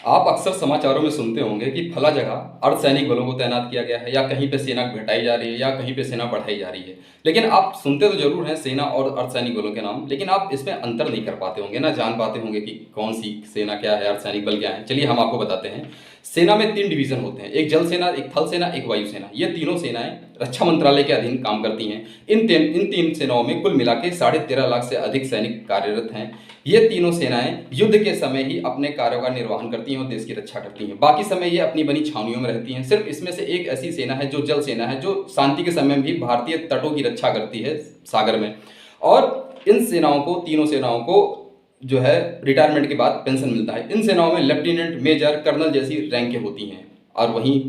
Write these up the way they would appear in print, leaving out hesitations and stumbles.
आप अक्सर समाचारों में सुनते होंगे कि फला जगह अर्धसैनिक बलों को तैनात किया गया है, या कहीं पे सेना घटाई जा रही है, या कहीं पे सेना बढ़ाई जा रही है। लेकिन आप सुनते तो जरूर हैं सेना और अर्धसैनिक बलों के नाम, लेकिन आप इसमें अंतर नहीं कर पाते होंगे, ना जान पाते होंगे कि कौन सी सेना क्या है, अर्धसैनिक बल क्या है। चलिए हम आपको बताते हैं। सेना में 3 डिवीजन होते हैं, एक जल सेना, एक थल सेना, एक वायु सेना। ये तीनों सेनाएं रक्षा मंत्रालय के अधीन काम करती हैं। इन तीन सेनाओं में कुल मिला के 13.5 लाख से अधिक सैनिक कार्यरत हैं। ये तीनों सेनाएं युद्ध के समय ही अपने कार्यों का निर्वहन करती हैं और देश की रक्षा करती हैं। बाकी समय ये अपनी बनी छावनियों में रहती हैं। सिर्फ इसमें से एक ऐसी सेना है जो जल सेना है, जो शांति के समय में भी भारतीय तटों की रक्षा करती है सागर में। और इन सेनाओं को, तीनों सेनाओं को जो है रिटायरमेंट के बाद पेंशन मिलता है। इन सेनाओं में लेफ्टिनेंट, मेजर, कर्नल जैसी रैंकें होती हैं। और वहीं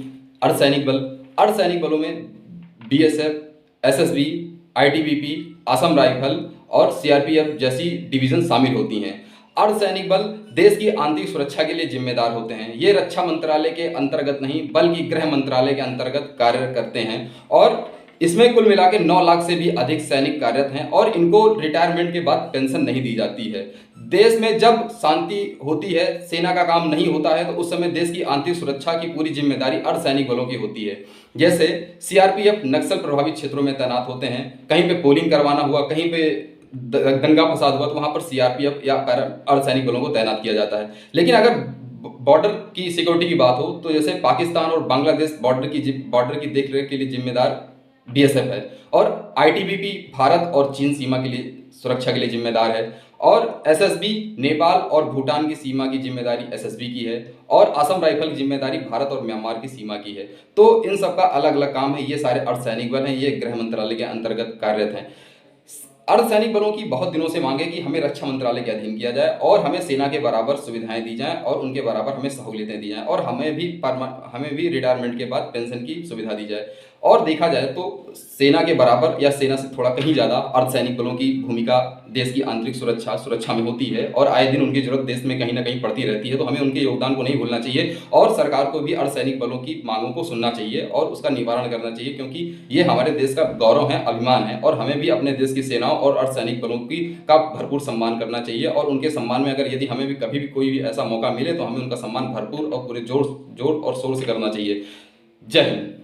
अर्धसैनिक बलों में BSF, SSB, ITBP, Assam rifle और सीआरपीएफ जैसी डिवीजन शामिल होती हैं। अर्धसैनिक बल देश की आंतरिक सुरक्षा के लिए जिम्मेदार होते हैं। ये रक्षा मंत्रालय के अंतर्गत नहीं बल्कि गृह मंत्रालय के अंतर्गत कार्य करते हैं। और इसमें कुल मिला के 9 लाख से भी अधिक सैनिक कार्यरत हैं और इनको रिटायरमेंट के बाद पेंशन नहीं दी जाती है। देश में जब शांति होती है, सेना का काम नहीं होता है, तो उस समय देश की आंतरिक सुरक्षा की पूरी जिम्मेदारी अर्धसैनिक बलों की होती है। जैसे सीआरपीएफ नक्सल प्रभावित क्षेत्रों में तैनात होते हैं। कहीं पे पोलिंग करवाना हुआ, कहीं पे दंगा फसाद हुआ, तो वहां पर सीआरपीएफ या अर्धसैनिक बलों को तैनात किया जाता है। लेकिन अगर बॉर्डर की सिक्योरिटी की बात हो, तो जैसे पाकिस्तान और बांग्लादेश बॉर्डर की देखरेख के लिए जिम्मेदार बीएसएफ है। और आईटीबीपी भारत और चीन सीमा के लिए सुरक्षा के लिए जिम्मेदार है। और एसएसबी नेपाल और भूटान की सीमा की जिम्मेदारी एसएसबी की है। और असम राइफल की जिम्मेदारी भारत और म्यांमार की सीमा की है। तो इन सब का अलग अलग काम है। ये सारे अर्धसैनिक बल हैं, ये गृह मंत्रालय के अंतर्गत कार्यरत हैं। अर्धसैनिक बलों की बहुत दिनों से मांग है कि हमें रक्षा मंत्रालय के अधीन किया जाए और हमें सेना के बराबर सुविधाएं दी जाएं और उनके बराबर हमें सहूलियतें दी जाएं, और हमें भी रिटायरमेंट के बाद पेंशन की सुविधा दी जाए। और देखा जाए तो सेना के बराबर या सेना से थोड़ा कहीं ज़्यादा अर्धसैनिक बलों की भूमिका देश की आंतरिक सुरक्षा में होती है, और आए दिन उनकी जरूरत देश में कहीं ना कहीं पड़ती रहती है। तो हमें उनके योगदान को नहीं भूलना चाहिए और सरकार को भी अर्धसैनिक बलों की मांगों को सुनना चाहिए और उसका निवारण करना चाहिए, क्योंकि ये हमारे देश का गौरव है, अभिमान है। और हमें भी अपने देश की सेनाओं और अर्धसैनिक बलों का भरपूर सम्मान करना चाहिए। और उनके सम्मान में अगर यदि हमें भी कभी भी कोई भी ऐसा मौका मिले, तो हमें उनका सम्मान भरपूर और पूरे जोर और शोर से करना चाहिए। जय हिंद।